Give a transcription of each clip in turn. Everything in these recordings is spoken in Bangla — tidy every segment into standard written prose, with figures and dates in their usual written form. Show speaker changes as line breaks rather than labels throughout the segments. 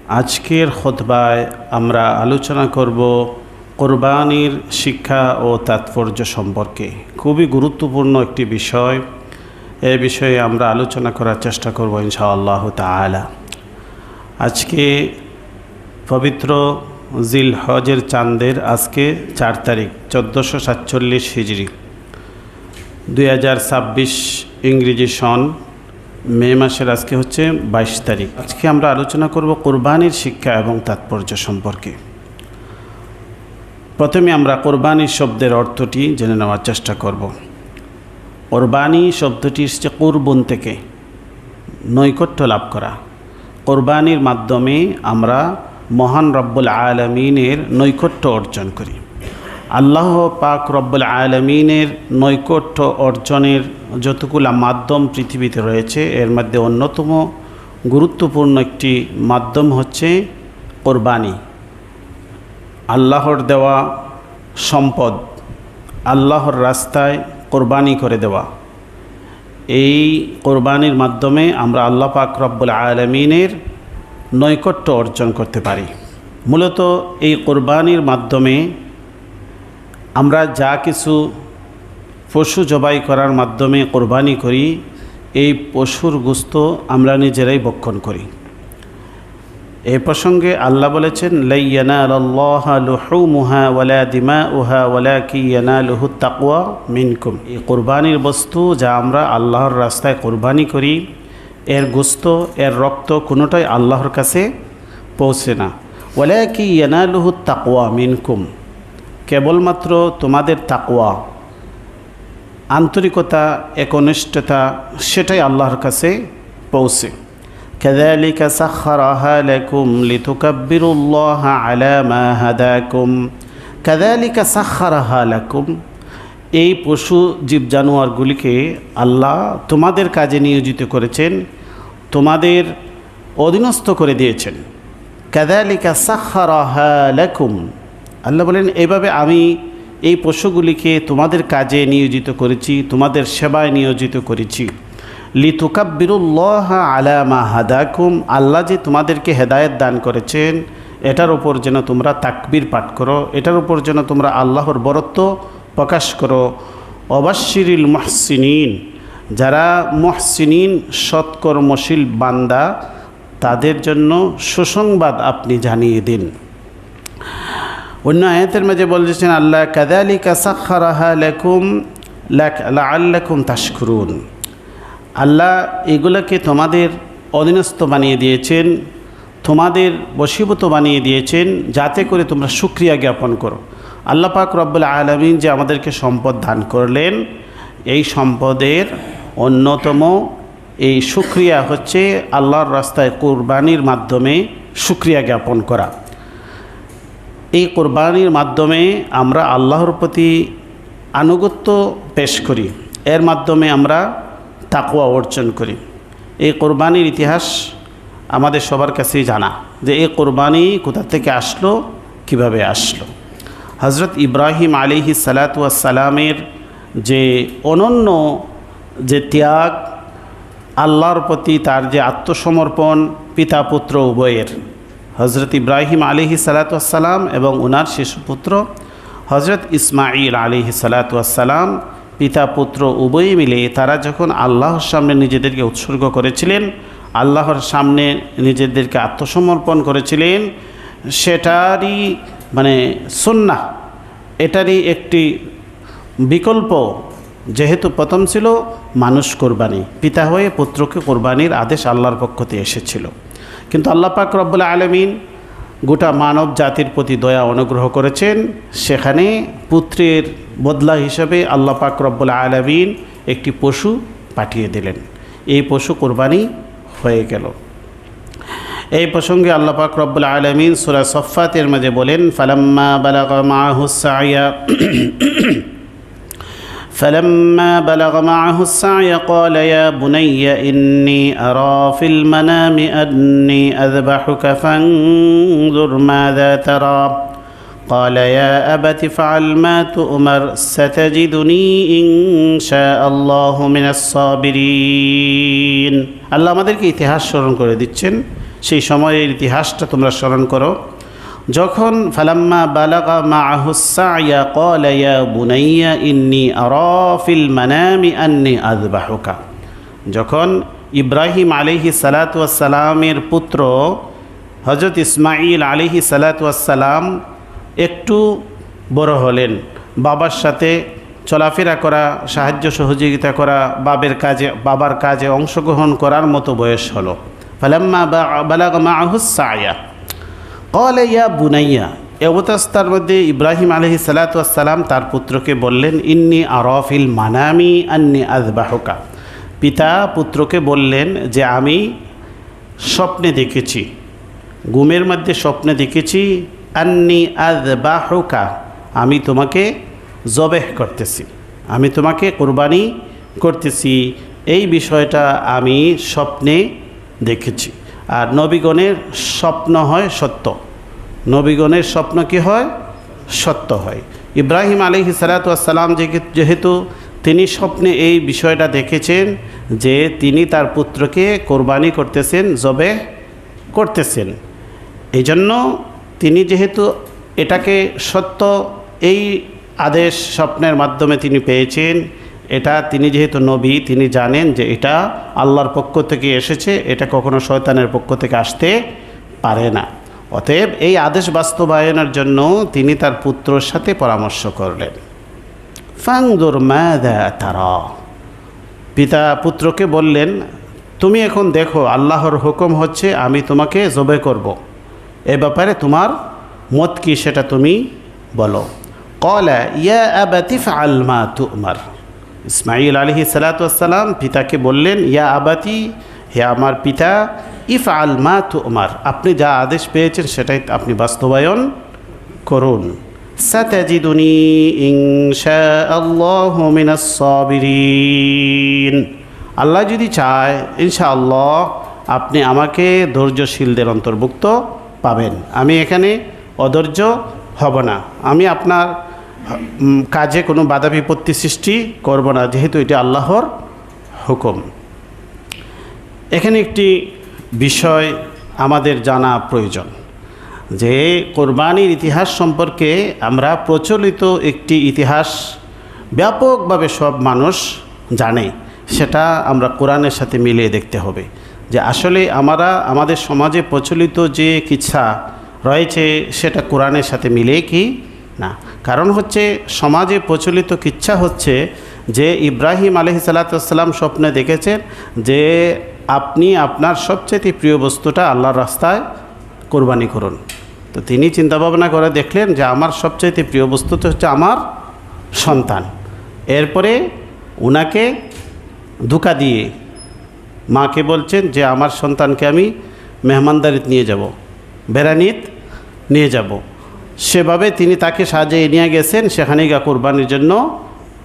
আজকের খুতবায় আমরা আলোচনা করব কোরবানির শিক্ষা ও তাৎপর্য সম্পর্কে। খুবই গুরুত্বপূর্ণ একটি বিষয়। এই বিষয়ে আমরা আলোচনা করার চেষ্টা করব ইনশাআল্লাহ তাআলা। আজকে পবিত্র জিলহজের চাঁদের আজকে 4 তারিখ 1447 হিজরি 2026 ইংরেজি সন মে মাসের আজকে হচ্ছে 22 তারিখ। আজকে আমরা আলোচনা করব কোরবানির শিক্ষা এবং তাৎপর্য সম্পর্কে। প্রথমে আমরা কোরবানির শব্দের অর্থটি জেনে নেওয়ার চেষ্টা করব। কোরবানি শব্দটি এসেছে কুরবন থেকে, নৈকট্য লাভ করা। কোরবানির মাধ্যমে আমরা মহান রব্বুল আলামিনের নৈকট্য অর্জন করি। আল্লাহ পাক রব্বুল আলামিনের নৈকট্য অর্জনের যতগুলো মাধ্যম পৃথিবীতে রয়েছে, এর মধ্যে অন্যতম গুরুত্বপূর্ণ একটি মাধ্যম হচ্ছে কোরবানি। আল্লাহর দেওয়া সম্পদ আল্লাহর রাস্তায় কোরবানি করে দেওয়া। এই কোরবানির মাধ্যমে আমরা আল্লাহ পাক রব্বুল আলামিনের নৈকট্য অর্জন করতে পারি। মূলত এই কোরবানির মাধ্যমে আমরা যা কিছু পশু জবাই করার মাধ্যমে কোরবানি করি, এই পশুর গোশত আমরা নিজেরাই ভক্ষণ করি। এই প্রসঙ্গে আল্লাহ বলেছেন, লা ইয়ানালাল্লাহু লুহুমুহা ওয়ালা দিমাউহা ওয়ালাকিন ইয়ানালুহুত তাকওয়া মিনকুম। এই কোরবানির বস্তু যা আমরা আল্লাহর রাস্তায় কোরবানি করি, এর গোশত এর রক্ত কোনোটাই আল্লাহর কাছে পৌঁছে না। ওয়ালাকিন ইয়ানালুহুত তাকওয়া মিনকুম, কেবলমাত্র তোমাদের তাকওয়া, আন্তরিকতা, একনিষ্ঠতা, সেটাই আল্লাহর কাছে পৌঁছে। কাযালিকা সাখখারাহা লাকুম লিতুকাব্বিরুল্লাহা আলা মা হাদাকুম। কাযালিকা সাখখারাহা লাকুম, এই পশু জীব জানোয়ারগুলিকে আল্লাহ তোমাদের কাজে নিয়োজিত করেছেন, তোমাদের অধীনস্থ করে দিয়েছেন। কাযালিকা সাখখারাহা লাকুম, আল্লাহ বলেন এভাবে আমি এই পশুগুলিকে তোমাদের কাজে নিয়োজিত করেছি, তোমাদের সেবায় নিয়োজিত করেছি। লিতুকাব্বিরুল্লাহা আলা মা হাদাকুম, আল্লাহ যে তোমাদেরকে হেদায়েত দান করেছেন, এটার উপর যেন তোমরা তাকবীর পাঠ করো, এটার উপর যেন তোমরা আল্লাহর বরত্ব প্রকাশ করো। অবাশশিরিল মুহসিনিন, যারা মুহসিনিন সৎকর্মশীল বান্দা, তাদের জন্য সুসংবাদ আপনি জানিয়ে দিন। অন্য আয়াতের মাঝে বলেছেন আল্লাহ, কাযালিকা সাখখারাহা লাকুম লাআল্লাকুম তাশকুরুন, আল্লাহ এগুলোকে তোমাদের অধীনস্থ বানিয়ে দিয়েছেন, তোমাদের বশীভূত বানিয়ে দিয়েছেন, যাতে করে তোমরা শুকরিয়া জ্ঞাপন করো। আল্লাহ পাক রব্বুল আলামিন যে আমাদেরকে সম্পদ দান করলেন, এই সম্পদের অন্যতম এই শুকরিয়া হচ্ছে আল্লাহর রাস্তায় কোরবানির মাধ্যমে শুকরিয়া জ্ঞাপন করা। এই কোরবানির মাধ্যমে আমরা আল্লাহর প্রতি আনুগত্য পেশ করি, এর মাধ্যমে আমরা তাকওয়া অর্জন করি। এই কোরবানির ইতিহাস আমাদের সবার কাছেই জানা, যে এই কোরবানি কোথা থেকে আসলো, কিভাবে আসলো। হযরত ইব্রাহিম আলাইহিস সালাতু ওয়াস সালামের যে অনন্য যে ত্যাগ, আল্লাহর প্রতি তার যে আত্মসমর্পণ, পিতা পুত্র উভয়ের, হযরত ইব্রাহিম আলাইহিস সালাতু ওয়াস সালাম এবং ওনার শিশুপুত্র হযরত ইসমাঈল আলাইহিস সালাতু ওয়াস সালাম, পিতা পুত্র উভয়ে মিলে তারা যখন আল্লাহর সামনে নিজেদেরকে উৎসর্গ করেছিলেন, আল্লাহর সামনে নিজেদেরকে আত্মসমর্পণ করেছিলেন, সেটারই সুন্নাহ, এটারই একটি বিকল্প। যেহেতু প্রথম ছিল মানুষ কোরবানি, পিতা হয়ে পুত্রকে কোরবানির আদেশ আল্লাহর পক্ষ থেকে এসেছিল। কিন্তু আল্লাহ পাক রব্বুল আলামিন গোটা মানব জাতির প্রতি দয়া অনুগ্রহ করেছেন, সেখানে পুত্রের বদলা হিসেবে আল্লাহ পাক রব্বুল আলামিন একটি পশু পাঠিয়ে দিলেন। এই পশু কোরবানি হয়ে গেল। এই প্রসঙ্গে আল্লাহ পাক রব্বুল আলামিন সূরা সফফাতের মাঝে বলেন, ফালাম্মা বালাগা মাআহুস সা'য়া فلما بلغ معه السعي قال يا بني إني أرى في المنام أني أذبحك فانظر ماذا ترى قال يا أبت افعل ما تؤمر ستجدني إن شاء الله من الصابرين। আল্লাহ আমাদেরকে ইতিহাস স্মরণ করে দিচ্ছেন, সেই সময়ের ইতিহাসটা তোমরা স্মরণ করো। যখন ফালাম্মা বালাগা মাআহুস সা'য়া ক্বালা ইয়া বুনাইয়া ইন্নী আরা ফিল মানামি আন্নী আযবাহুকা, যখন ইব্রাহিম আলাইহিস সালাতু ওয়াস সালামের পুত্র হযরত ইসমাঈল আলাইহিস সালাতু ওয়াস সালাম একটু বড় হলেন, বাবার সাথে চলাফেরা করা, সাহায্য সহযোগিতা করা, বাবার কাজে অংশগ্রহণ করার মতো বয়স হলো। ফালাম্মা বালাগা মাআহুস সা'য়া ক্বালা ইয়া বুনাইয়া, এই অবস্থার মধ্যে ইব্রাহিম আলাইহিস সালাতু ওয়াস সালাম তার পুত্রকে বললেন, ইন্নী আরা ফিল মানামি আন্নী আযবাহুকা, পিতা পুত্রকে বললেন যে আমি স্বপ্নে দেখেছি, ঘুমের মধ্যে স্বপ্নে দেখেছি, আন্নী আযবাহুকা, আমি তোমাকে জবেহ করতেছি, আমি তোমাকে কুরবানি করতেছি, এই বিষয়টা আমি স্বপ্নে দেখেছি। আর নবীগণের স্বপ্ন হয় সত্য, নবীগণের স্বপ্ন কি হয়? সত্য হয়। ইব্রাহিম আলাইহিস সালাতু ওয়াস সালাম যেহেতু তিনি স্বপ্নে এই বিষয়টা দেখেছেন যে তিনি তার পুত্রকে কোরবানি করতেছেন, জবেহ করতেছেন, এই জন্য তিনি যেহেতু এটাকে সত্য, এই আদেশ স্বপ্নের মাধ্যমে তিনি পেয়েছেন, এটা তিনি যেহেতু নবী, তিনি জানেন যে এটা আল্লাহর পক্ষ থেকে এসেছে, এটা কখনো শয়তানের পক্ষ থেকে আসতে পারে না। অতএব এই আদেশ বাস্তবায়নের জন্য তিনি তার পুত্রর সাথে পরামর্শ করলেন। ফানজুর মাযা তারা, পিতা পুত্রকে বললেন, তুমি এখন দেখো আল্লাহর হুকুম হচ্ছে আমি তোমাকে জবে করব, এ ব্যাপারে তোমার মত কি সেটা তুমি বলো। ক্বালা ইয়া আবাতি ফাআল মা তু'মার, ইসমাঈল আলাইহিস সালাতু ওয়াস সালাম পিতাকে বললেন, ইয়া আবাতি, হে আমার পিতা, ইফআল মা তু'মার, আপনি যা আদেশ পেয়েছেন সেটাই আপনি বাস্তবায়ন করুন। সাতাজিদুনি ইনশাআল্লাহু মিনাস সাবিরিন, আল্লাহ যদি চায় ইনশাআল্লাহ আপনি আমাকে ধৈর্যশীলদের অন্তর্ভুক্ত পাবেন, আমি এখানে অধৈর্য হব না, আমি আপনার কাজে কোনো বাধা বিপত্তি সৃষ্টি করব না, যেহেতু এটা আল্লাহর হুকুম। এখানে একটি বিষয় আমাদের জানা প্রয়োজন যে কোরবানির ইতিহাস সম্পর্কে আমরা প্রচলিত একটি ইতিহাস ব্যাপকভাবে সব মানুষ জানে, সেটা আমরা কোরআনের সাথে মিলিয়ে দেখতে হবে যে আসলে আমাদের সমাজে প্রচলিত যে কিচ্ছা রয়েছে সেটা কোরআনের সাথে মিলে কি না। কারণ হচ্ছে সমাজে প্রচলিত কিচ্ছা হচ্ছে যে ইব্রাহিম আলাইহিস সালাতু ওয়াস সালাম স্বপ্নে দেখেছেন যে আপনি আপনার সবচেয়ে প্রিয় বস্তুটা আল্লাহর রাস্তায় কোরবানি করুন। তো তিনি চিন্তা ভাবনা করে দেখলেন যে আমার সবচেয়ে প্রিয় বস্তুটা হচ্ছে আমার সন্তান। এরপরে উনাকে ধোঁকা দিয়ে মাকে বলছেন যে আমার সন্তানকে আমি মেহমানদারিতে নিয়ে যাব, বেড়ানিত নিয়ে যাব। সেভাবে তিনি তাকে সাজিয়ে নিয়ে গেছেন, সেখানে গিয়ে কোরবানির জন্য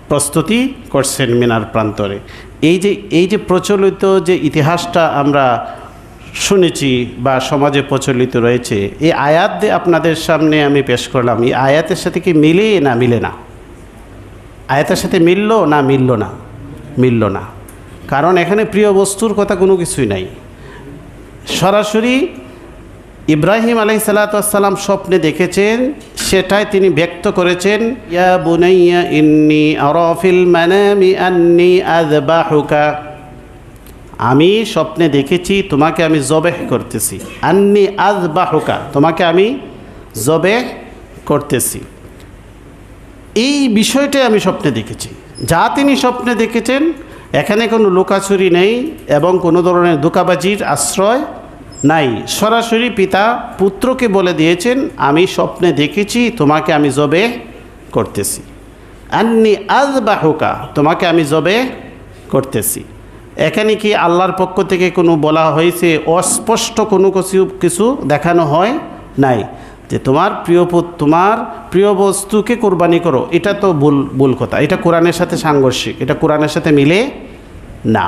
প্রস্তুতি করছেন মিনার প্রান্তরে। এই যে প্রচলিত যে ইতিহাসটা আমরা শুনেছি বা সমাজে প্রচলিত রয়েছে, এই আয়াত দিয়ে আপনাদের সামনে আমি পেশ করলাম, এই আয়াতের সাথে কি মিলে না মিলে না? আয়াতের সাথে মিলল না মিলল না? মিলল না, কারণ এখানে প্রিয় বস্তুর কথা কোনো কিছুই নাই। সরাসরি ইব্রাহিম আলাইহিস সালাতু ওয়াস সালাম স্বপ্নে দেখেছেন, সেটাই তিনি ব্যক্ত করেছেন, ইয়া বুনাইয়া ইন্নী আরা ফিল মানামি আন্নী আযবাহুকা, আমি স্বপ্নে দেখেছি তোমাকে আমি জবেহ করতেছি, আন্নী আযবাহুকা, তোমাকে আমি জবেহ করতেছি। এই বিষয়টাই আমি স্বপ্নে দেখেছি। যা তিনি স্বপ্নে দেখেছেন এখানে কোনো লুকাচুরি নেই এবং কোনো ধরনের ধোঁকাবাজির আশ্রয় নাই। সরাসরি পিতা পুত্রকে বলে দিয়েছেন, আমি স্বপ্নে দেখেছি তোমাকে আমি জবেহ করতেছি, আন্নী আযবাহুকা, তোমাকে আমি জবেহ করতেছি। এখানে কি আল্লাহর পক্ষ থেকে কোনো বলা হয়েছে অস্পষ্ট কোনো কিছু দেখানো হয় নাই যে তোমার প্রিয় বস্তুকে কোরবানি করো? এটা তো ভুল কথা, এটা কোরআনের সাথে সাংঘর্ষিক, এটা কোরআনের সাথে মিলে না।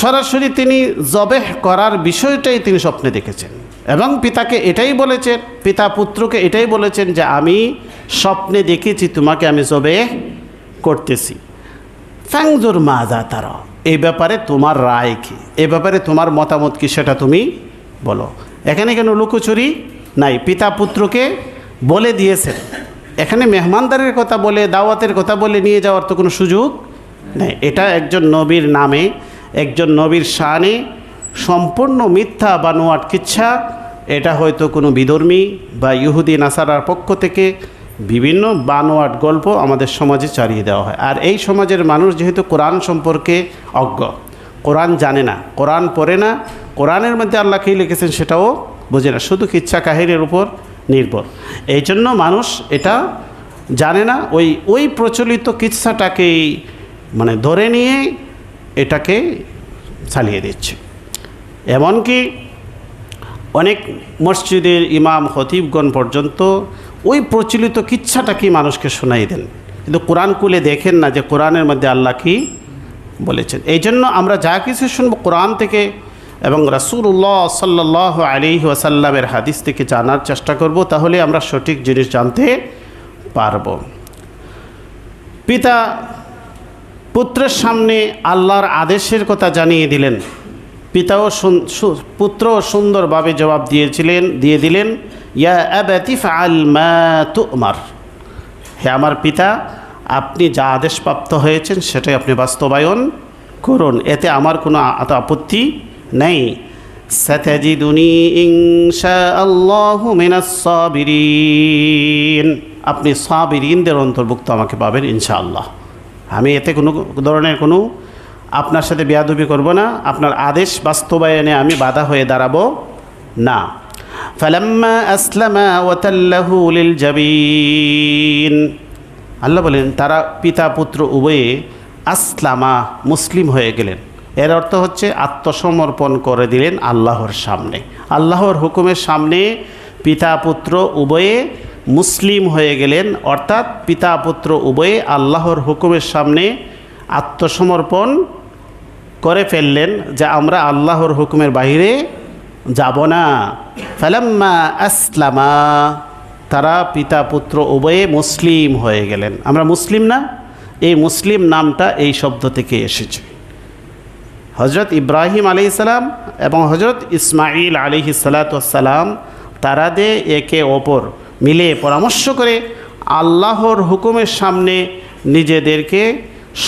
সরাসরি তিনি জবেহ করার বিষয়টাই তিনি স্বপ্নে দেখেছেন এবং পিতাকে এটাই বলেছেন, পিতা পুত্রকে এটাই বলেছেন যে আমি স্বপ্নে দেখেছি তোমাকে আমি জবেহ করতেছি। ফানজুর মাযা তারা, এই ব্যাপারে তোমার রায় কি, এই ব্যাপারে তোমার মতামত কি সেটা তুমি বলো। এখানে কেন লুকোচুরি নাই, পিতা পুত্রকে বলে দিয়েছেন। এখানে মেহমানদারির কথা বলে, দাওয়াতের কথা বলে নিয়ে যাওয়ার তো কোনো সুযোগ নেই। এটা একজন নবীর নামে, একজন নবীর শানে সম্পূর্ণ মিথ্যা বানোয়াট কিচ্ছা। এটা হয়তো কোনো বিধর্মী বা ইহুদি নাসারার পক্ষ থেকে বিভিন্ন বানোয়াট গল্প আমাদের সমাজে চালিয়ে দেওয়া হয়। আর এই সমাজের মানুষ যেহেতু কোরআন সম্পর্কে অজ্ঞ, কোরআন জানে না, কোরআন পড়ে না, কোরআনের মধ্যে আল্লাহ কী লিখেছেন সেটাও বোঝে না, শুধু কিচ্ছা কাহিনীর উপর নির্ভর। এই জন্য মানুষ এটা জানে না, ওই প্রচলিত কিচ্ছাটাকেই মানে ধরে নিয়ে এটাকে চালিয়ে দিচ্ছে। এমনকি অনেক মসজিদের ইমাম খতিবগণ পর্যন্ত ওই প্রচলিত কিচ্ছাটাকেই মানুষকে শোনাই দেন, কিন্তু কোরআন খুলে দেখেন না যে কোরআনের মধ্যে আল্লাহ কী বলেছেন। এই জন্য আমরা যা কিছু শুনব কোরআন থেকে এবং রাসূলুল্লাহ সাল্লাল্লাহু আলাইহি ওয়াসাল্লামের হাদিস থেকে জানার চেষ্টা করব, তাহলে আমরা সঠিক জিনিস জানতে পারব। পিতা পুত্রের সামনে আল্লাহর আদেশের কথা জানিয়ে দিলেন। পিতাও পুত্রও সুন্দরভাবে জবাব দিয়ে দিলেন, ইয়া আবাতি ফাআল মা তু'মার, হে আমার পিতা, আপনি যা আদেশপ্রাপ্ত হয়েছেন সেটাই আপনি বাস্তবায়ন করুন, এতে আমার কোনো আপত্তি নেই। সাতাজিদুনি ইনশাআল্লাহু মিনাস সাবিরিন, আপনি সাবিরিনদের অন্তর্ভুক্ত আমাকে পাবেন ইনশাআল্লাহ। আমি এতে কোনো ধরনের কোনো আপনার সাথে বেয়াদবি করব না, আপনার আদেশ বাস্তবায়নে আমি বাধা হয়ে দাঁড়াবো না। ফালাম্মা আসলামা ওয়া তাল্লাহু লিল জাবিন, আল্লাহ বলেন তারা পিতা পুত্র উভয়ে আসলামা মুসলিম হয়ে গেলেন। এর অর্থ হচ্ছে আত্মসমর্পণ করে দিলেন আল্লাহর সামনে, আল্লাহর হুকুমের সামনে পিতা পুত্র উভয়ে মুসলিম হয়ে গেলেন। অর্থাৎ পিতা পুত্র উভয়ে আল্লাহর হুকুমের সামনে আত্মসমর্পণ করে ফেললেন যে আমরা আল্লাহর হুকুমের বাইরে যাব না। ফালাম্মা আসলামা, তারা পিতা পুত্র উভয়ে মুসলিম হয়ে গেলেন। আমরা মুসলিম না, এই মুসলিম নামটা এই শব্দ থেকে এসেছে। হজরত ইব্রাহিম আলাইহিস সালাম এবং হজরত ইসমাইল আলাইহিস সালাম তারা দিয়ে একে অপর মিলে পরামর্শ করে আল্লাহর হুকুমের সামনে নিজেদেরকে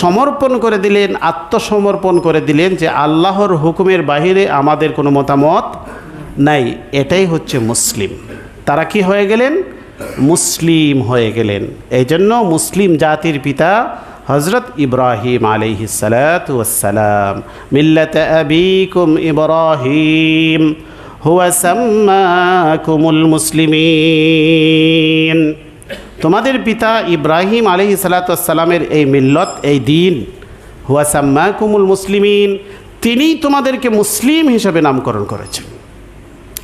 সমর্পণ করে দিলেন, আত্মসমর্পণ করে দিলেন যে আল্লাহর হুকুমের বাহিরে আমাদের কোনো মতামত নাই। এটাই হচ্ছে মুসলিম। তারা কি হয়ে গেলেন? মুসলিম হয়ে গেলেন। এই জন্য মুসলিম জাতির পিতা হজরত ইব্রাহিম আলাইহিস সালাতু ওয়াসসালাম, মিল্লাতা আবিকুম ইব্রাহিম হুয়া সাম্মাকুমুল মুসলিমিন, তোমাদের পিতা ইব্রাহিম আলাইহিস সালাতু ওয়াসসালামের এই মিল্লত, এই দিন, হুয়া সাম্মাকুমুল মুসলিমিন, তিনিই তোমাদেরকে মুসলিম হিসেবে নামকরণ করেছেন।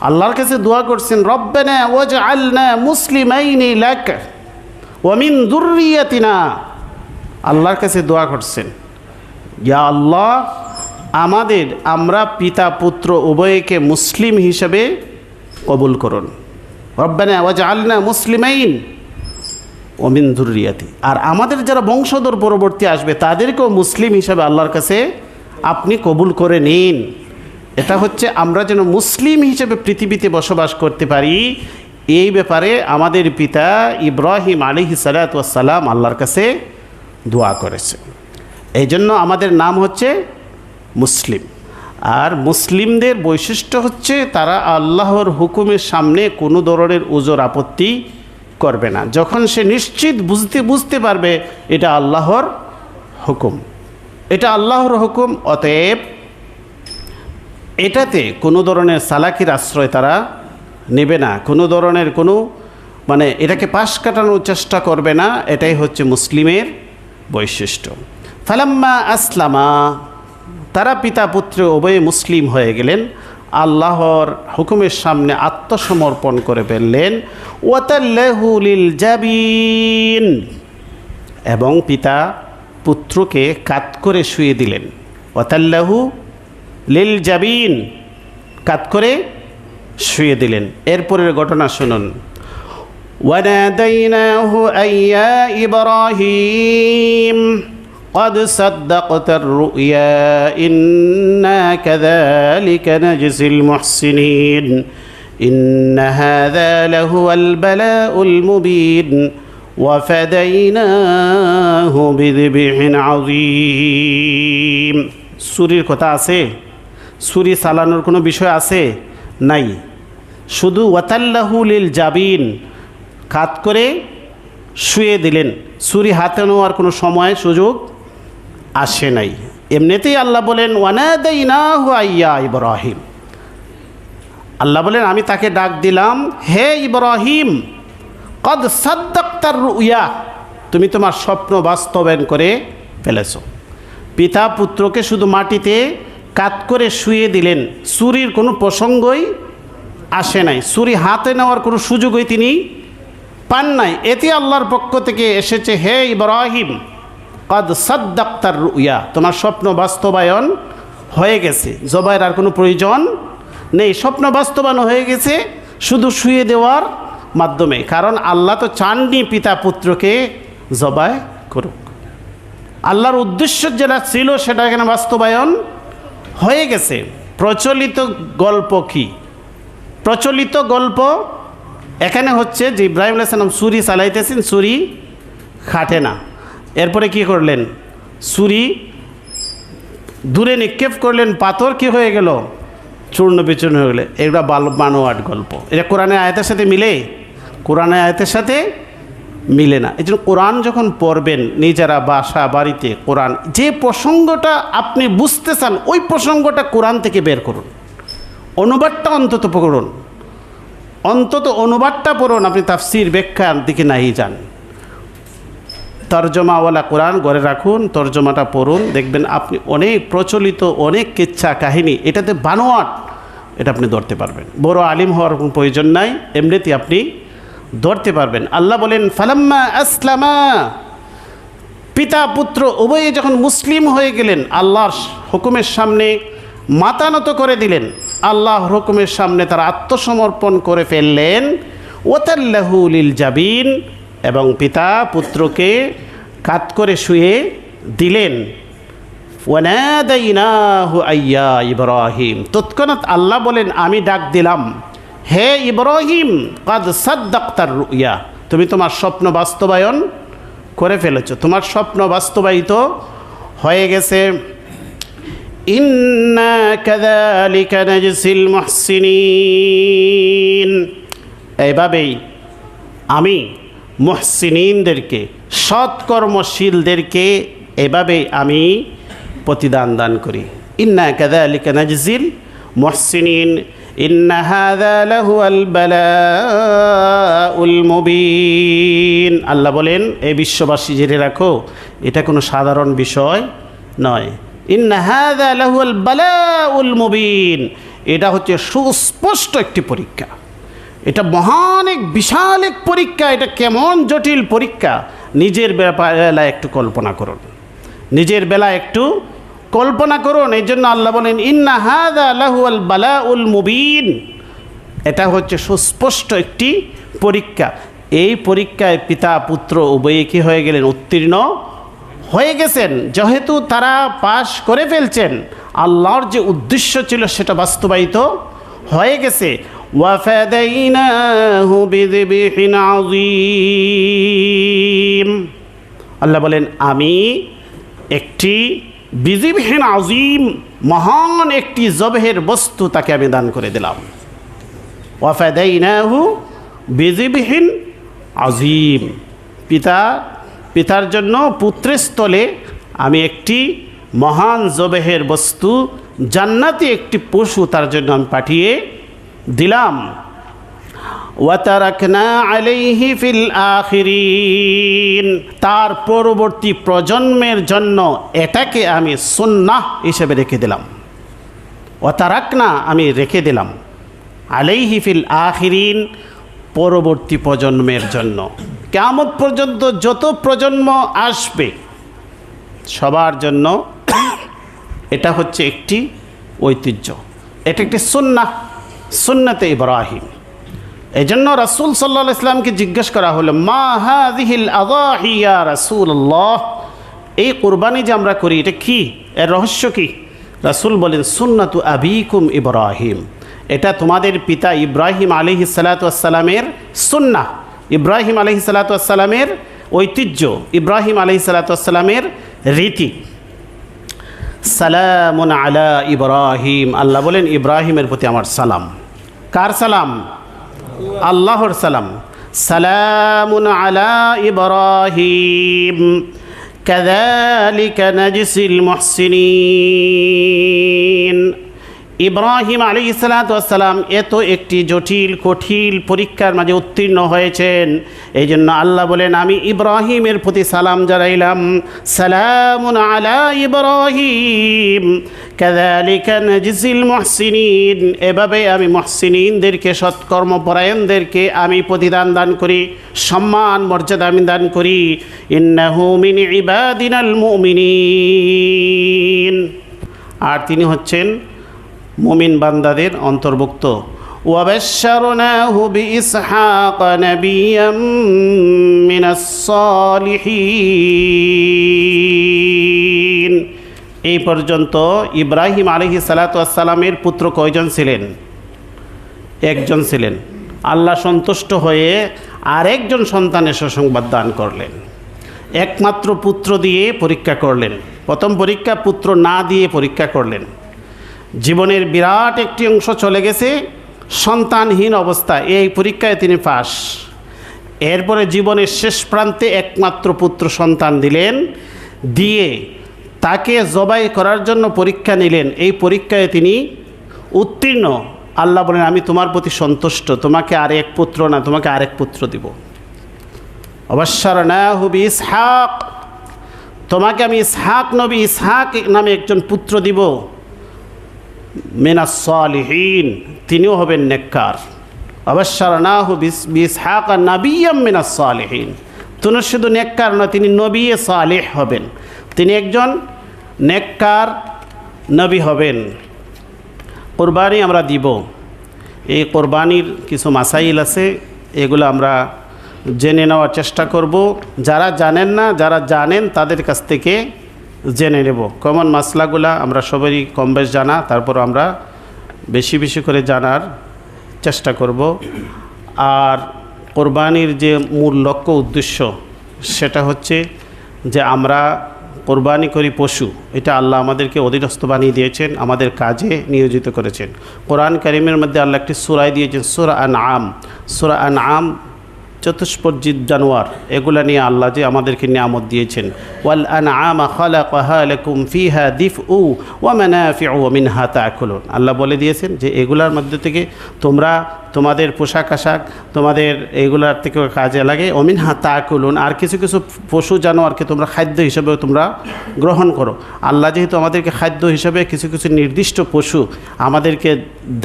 আল্লাহর কাছে দোয়া করছেন, রব্বানা ওয়াজআলনা মুসলিমাইনি লাক ওয়া মিন যুররিয়াতিনা, আল্লাহর কাছে দোয়া করছেন, ইয়া আল্লাহ, আমরা পিতা পুত্র উভয়কে মুসলিম হিসেবে কবুল করুন। রব্বানা ওয়াজআলনা মুসলিমাইন ওয়া মিন যুররিয়াতি, আর আমাদের যারা বংশধর পরবর্তী আসবে তাদেরকেও মুসলিম হিসেবে আল্লাহর কাছে আপনি কবুল করে নিন। এটা হচ্ছে আমরা যেন মুসলিম হিসেবে পৃথিবীতে বসবাস করতে পারি, এই ব্যাপারে আমাদের পিতা ইব্রাহিম আলাইহিস সালাতু ওয়াসসালাম আল্লাহর কাছে দোয়া করেছে। এই জন্য আমাদের নাম হচ্ছে মুসলিম। আর মুসলিমদের বৈশিষ্ট্য হচ্ছে তারা আল্লাহর হুকুমের সামনে কোনো ধরনের ওজর আপত্তি করবে না, যখন সে নিশ্চিত বুঝতে পারবে এটা আল্লাহর হুকুম, এটা আল্লাহর হুকুম, অতএব এটাতে কোনো ধরনের চালাকির আশ্রয় তারা নেবে না, কোনো ধরনের এটাকে পাশ কাটানোর চেষ্টা করবে না। এটাই হচ্ছে মুসলিমের বৈশিষ্ট্য। ফালাম্মা আসলামা, তারা পিতা পুত্র উভয়ে মুসলিম হয়ে গেলেন, আল্লাহর হুকুমের সামনে আত্মসমর্পণ করে ফেললেন। ওয়াতাল্লাহু লিল জাবিন, এবং পিতা পুত্রকে কাত করে শুয়ে দিলেন। ওয়াতাল্লাহু লিল জাবিন, কাত করে শুয়ে দিলেন। এরপরের ঘটনা শুনুন। ওয়ানাদাইনাহু আইয়া ইব্রাহিম قد صدقت الرؤيا إنا كذلك نجزي المحسنين إن هذا لهو البلاء المبين وفديناه بذبح عظيم সূরির কথা আছে? সূরি চালানোর কোনো বিষয় আছে? নাই। শুধু ওয়াতাল্লাহু লিল জাবিন, কাত করে শুয়ে দিলেন। সূরি হাতে নেওয়ার কোনো সময় সুযোগ আসে নাই। এমনিতেই আল্লাহ বলেন ওয়ানাদাইনাহু আইয়া ইব্রাহিম, আল্লাহ বলেন আমি তাকে ডাক দিলাম, হে ইব্রাহিম কদ সাদ্দাক্তার রুইয়া, তুমি তোমার স্বপ্ন বাস্তবায়ন করে ফেলেছো। পিতা পুত্রকে শুধু মাটিতে কাত করে শুয়ে দিলেন, সূরির কোনো প্রসঙ্গই আসে নাই, সূরি হাতে নেওয়ার কোনো সুযোগই তিনি পান নাই। এতে আল্লাহর পক্ষ থেকে এসেছে, হে ইব্রাহিম কদ সাদ্দাক্তার রুইয়া, তোমার স্বপ্ন বাস্তবায়ন হয়ে গেছে, জবাইয়ের আর কোনো প্রয়োজন নেই, স্বপ্ন বাস্তবায়ন হয়ে গেছে শুধু শুয়ে দেওয়ার মাধ্যমে। কারণ আল্লাহ তো চাননি পিতা পুত্রকে জবাই করুক, আল্লাহর উদ্দেশ্য যেটা ছিল সেটা এখানে বাস্তবায়ন হয়ে গেছে। প্রচলিত গল্প কি? প্রচলিত গল্প এখানে হচ্ছে যে ইব্রাহিম আলাইহিস সালাম ছুরি চালাইতেছেন, ছুরি খাটে না, এরপরে কি করলেন, ছুরি দূরে নিক্ষেপ করলেন, পাথর কি হয়ে গেল, চূর্ণ বিচূর্ণ হয়ে গেলে। এগুলো বানোয়াট গল্প, এটা কোরআনের আয়াতের সাথে মিলে? কোরআনের আয়াতের সাথে মিলে না। এই জন্য কোরআন যখন পড়বেন নিজেরা বাসা বাড়িতে, কোরআন যে প্রসঙ্গটা আপনি বুঝতে চান ওই প্রসঙ্গটা কোরআন থেকে বের করুন, অনুবাদটা অন্তত পড়ুন, অন্তত অনুবাদটা পড়ুন। আপনি তাফসির ব্যাখ্যার দিকে নাই যান, তর্জমাওয়ালা কোরআন ঘরে রাখুন, তর্জমাটা পড়ুন, দেখবেন আপনি অনেক প্রচলিত অনেক কিচ্ছা কাহিনী এটাতে বানোয়াট, এটা আপনি ধরতে পারবেন। বড় আলিম হওয়ার কোনো প্রয়োজন নাই, এমনিতেই আপনি ধরতে পারবেন। আল্লাহ বলেন ফালাম্মা আসলামা, পিতা পুত্র উভয়ে যখন মুসলিম হয়ে গেলেন, আল্লাহর হুকুমের সামনে মাথা নত করে দিলেন, আল্লাহর হুকুমের সামনে তারা আত্মসমর্পণ করে ফেললেন। ওয়াতাল্লাহু লিল জাবিন, এবং পিতা পুত্রকে কাত করে শুয়ে দিলেন। ওয়ানাদাইনাহু আইয়া ইব্রাহিম, তৎক্ষণাৎ আল্লাহ বলেন আমি ডাক দিলাম, হে ইব্রাহিম কদ সাদ্দাক্তার রুইয়া, তুমি তোমার স্বপ্ন বাস্তবায়ন করে ফেলেছো, তোমার স্বপ্ন বাস্তবায়িত হয়ে গেছে। ইন্না কাযালিকা নাজসিল মুহসিনিন, এইভাবেই আমি মুহসিনিনদেরকে, সৎকর্মশীলদেরকে এভাবেই আমি প্রতিদান দান করি। ইন্না কাযালিকা নাজসিল মুহসিনিন ইন্না হাযা লাহুয়াল বালাউল মুবিন। আল্লাহ বলেন এই বিশ্ববাসী জেনে রাখো, এটা কোনো সাধারণ বিষয় নয়। ইন্না হাযা লাহুয়াল বালাউল মুবিন, এটা হচ্ছে সুস্পষ্ট একটি পরীক্ষা, এটা মহান এক বিশাল এক পরীক্ষা। এটা কেমন জটিল পরীক্ষা, নিজের বেলায় একটু কল্পনা করুন, নিজের বেলায় একটু কল্পনা করুন। এই জন্য আল্লাহ বলেন ইন্না হাযা লাহুয়াল বালাউল মুবিন, এটা হচ্ছে সুস্পষ্ট একটি পরীক্ষা। এই পরীক্ষায় পিতা পুত্র উভয়ে কি হয়ে গেলেন, উত্তীর্ণ হয়ে গেছেন। যেহেতু তারা পাশ করে ফেলছেন, আল্লাহর যে উদ্দেশ্য ছিল সেটা বাস্তবায়িত হয়ে গেছে। ওয়াফাদাইনাহু বিযিবহিন আযীম, আল্লাহ বলেন আমি একটি বিযিবহিন আযীম, মহান একটি জবহের বস্তু তাকে আমি দান করে দিলাম। ওয়াফাদাইনাহু বিযিবহিন আযীম, পিতার জন্য পুত্রের স্থলে আমি একটি মহান জবহের বস্তু, জান্নাতি একটি পশু তার জন্য আমি পাঠিয়ে দিলাম। ওয়াতারাকনা আলাইহি ফিল আখিরিন, তার পরবর্তী প্রজন্মের জন্য এটাকে আমি সুন্নাহ হিসেবে রেখে দিলাম। ওয়াতারাকনা, আমি রেখে দিলাম, আলাইহি ফিল আখিরিন, পরবর্তী প্রজন্মের জন্য। কিয়ামত পর্যন্ত যত প্রজন্ম আসবে সবার জন্য এটা হচ্ছে একটি ঐতিহ্য, এটা একটি সুন্নাহ, সুন্নতে ইব্রাহিম। এই জন্য রাসূল সাল্লাল্লাহু আলাইহি ওয়াসাল্লামকে জিজ্ঞেস করা হলো মা হাযিহিল আযাহি ইয়া রাসূলুল্লাহ, এই কোরবানি যে আমরা করি এটা কি, এর রহস্য কি? রাসূল বলেন সুন্নাতু আবিকুম ইব্রাহিম, এটা তোমাদের পিতা ইব্রাহিম আলাইহিস সালাতু ওয়াস সালামের সুন্নাহ, ইব্রাহিম আলাইহিস সালাতু ওয়াস সালামের ঐতিহ্য, ইব্রাহিম আলাইহিস সালাতু ওয়াস সালামের রীতি। সালামুন আলা ইব্রাহিম, আল্লাহ বলেন ইব্রাহিমের প্রতি আমার সালাম। কার সালাম? আল্লাহর সালাম। সালামুন আলা ইব্রাহিম কাযালিকা নাজসিল মুহসিনিন। ইব্রাহিম আলাইহিস সালাতু ওয়াস সালাম এত একটি জটিল কঠিন পরীক্ষার মাঝে উত্তীর্ণ হয়েছেন, এই জন্য আল্লাহ বলেন আমি ইব্রাহিমের প্রতি সালাম জানাইলাম। সালামুন আলা ইব্রাহিম কাযালিকা নাজসিল মুহসিনিন, এভাবে আমি মুহসিনিনদেরকে, সৎকর্মপরায়ণদেরকে আমি প্রতিদান দান করি, সম্মান মর্যাদা আমি দান করি। ইন্নাহু মিন ইবাদিনাল মুমিনিন, আর তিনি হচ্ছেন মুমিন বান্দাদের অন্তর্ভুক্ত। ওয়াবাশশারনাহু বিইসহাক নাবিয়্যাম মিনাস সালিহিন। এই পর্যন্ত ইব্রাহিম আলাইহিস সালাতু ওয়াস সালামের পুত্র কয়জন ছিলেন? একজন ছিলেন। আল্লাহ সন্তুষ্ট হয়ে আরেকজন সন্তানের সুসংবাদ দান করলেন, একমাত্র পুত্র দিয়ে পরীক্ষা করলেন। প্রথম পরীক্ষা পুত্র না দিয়ে পরীক্ষা করলেন। জীবনের বিরাট একটি অংশ চলে গেছে সন্তানহীন অবস্থা, এই পরীক্ষায় তিনি পাস। এরপরে জীবনের শেষ প্রান্তে একমাত্র পুত্র সন্তান দিলেন, দিয়ে তাকে জবাই করার জন্য পরীক্ষা নিলেন। এই পরীক্ষায় তিনি উত্তীর্ণ। আল্লাহ বলেন আমি তোমার প্রতি সন্তুষ্ট, তোমাকে আর এক পুত্র না, তোমাকে আরেক পুত্র দিব। অবশ্যরনাহু বিইসহাক, তোমাকে আমি ইসহাক নবী, ইসহাক নামে একজন পুত্র দিব। মিনাস সালিহিন, তিনিও হবেন নেককার। অবশ্যরনাহু বিইসহাক নাবিয়্যাম মিনাস সালিহিন, তিনি শুধু নেককার না, তিনি নবী সালেহ হবেন, তিনি একজন নেককার নবী হবেন। কোরবানি আমরা দিব, এই কোরবানির কিছু মাসাইল আছে, এগুলো আমরা জেনে নেওয়ার চেষ্টা করব। যারা জানেন না, যারা জানেন তাদের কাছ থেকে জেনে নেব। কমন মাসলাগুলা আমরা সবারই কম বেশ জানা, তারপর আমরা বেশি বেশি করে জানার চেষ্টা করব। আর কোরবানির যে মূল লক্ষ্য উদ্দেশ্য সেটা হচ্ছে যে আমরা কোরবানি করি পশু, এটা আল্লাহ আমাদেরকে অধীনস্থ বানিয়ে দিয়েছেন, আমাদের কাজে নিয়োজিত করেছেন। কোরআন কারিমের মধ্যে আল্লাহ একটি সূরা দিয়েছেন, সূরা আনআম। সূরা আনআম চতুষ্পদ জানোয়ার, এগুলা নিয়ে আল্লাহ যে আমাদেরকে নিয়ামত দিয়েছেন। ওয়াল আনআমা খালাকাহা লাকুম ফিহা দিফউ ওয়া মানাফিউ ওয়া মিনহা তাকুলুন। আল্লাহ বলে দিয়েছেন যে এগুলার মধ্যে থেকে তোমরা তোমাদের পোশাক আশাক তোমাদের এগুলার থেকে কাজে লাগে। ওয়া মিনহা তাকুলুন, আর কিছু কিছু পশু জানোয়ারকে তোমরা খাদ্য হিসেবে তোমরা গ্রহণ করো। আল্লাহ যেহেতু আমাদেরকে খাদ্য হিসেবে কিছু কিছু নির্দিষ্ট পশু আমাদেরকে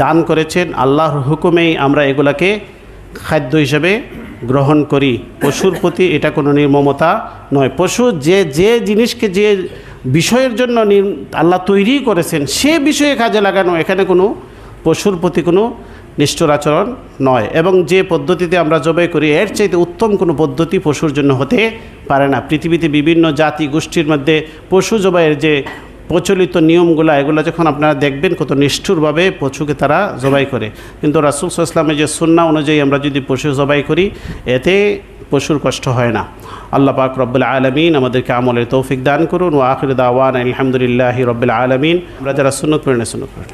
দান করেছেন, আল্লাহর হুকুমেই আমরা এগুলাকে খাদ্য হিসেবে গ্রহণ করি। পশুর প্রতি এটা কোনো নির্মমতা নয়। পশু যে যে জিনিসকে যে বিষয়ের জন্য আল্লাহ তৈরি করেছেন সে বিষয়ে কাজে লাগানো, এখানে কোনো পশুর প্রতি কোনো নিষ্ঠুর আচরণ নয়। এবং যে পদ্ধতিতে আমরা জবাই করি এর চাইতে উত্তম কোনো পদ্ধতি পশুর জন্য হতে পারে না। পৃথিবীতে বিভিন্ন জাতি গোষ্ঠীর মধ্যে পশু জবাইয়ের যে প্রচলিত নিয়মগুলো, এগুলো যখন আপনারা দেখবেন কত নিষ্ঠুরভাবে পশুকে তারা জবাই করে, কিন্তু রাসূল সাল্লাল্লাহু আলাইহি ওয়াসাল্লামের যে সুন্নাহ অনুযায়ী আমরা যদি পশু জবাই করি এতে পশুর কষ্ট হয় না। আল্লাহ পাক রব্বুল আলামিন আমাদেরকে আমলের তৌফিক দান করুন। ওয়া আখিরু দাওয়ানা আলহামদুলিল্লাহি রব্বিল আলামিন। আমরা যারা সুন্নাত পড়েন সুন্নাত পড়েন।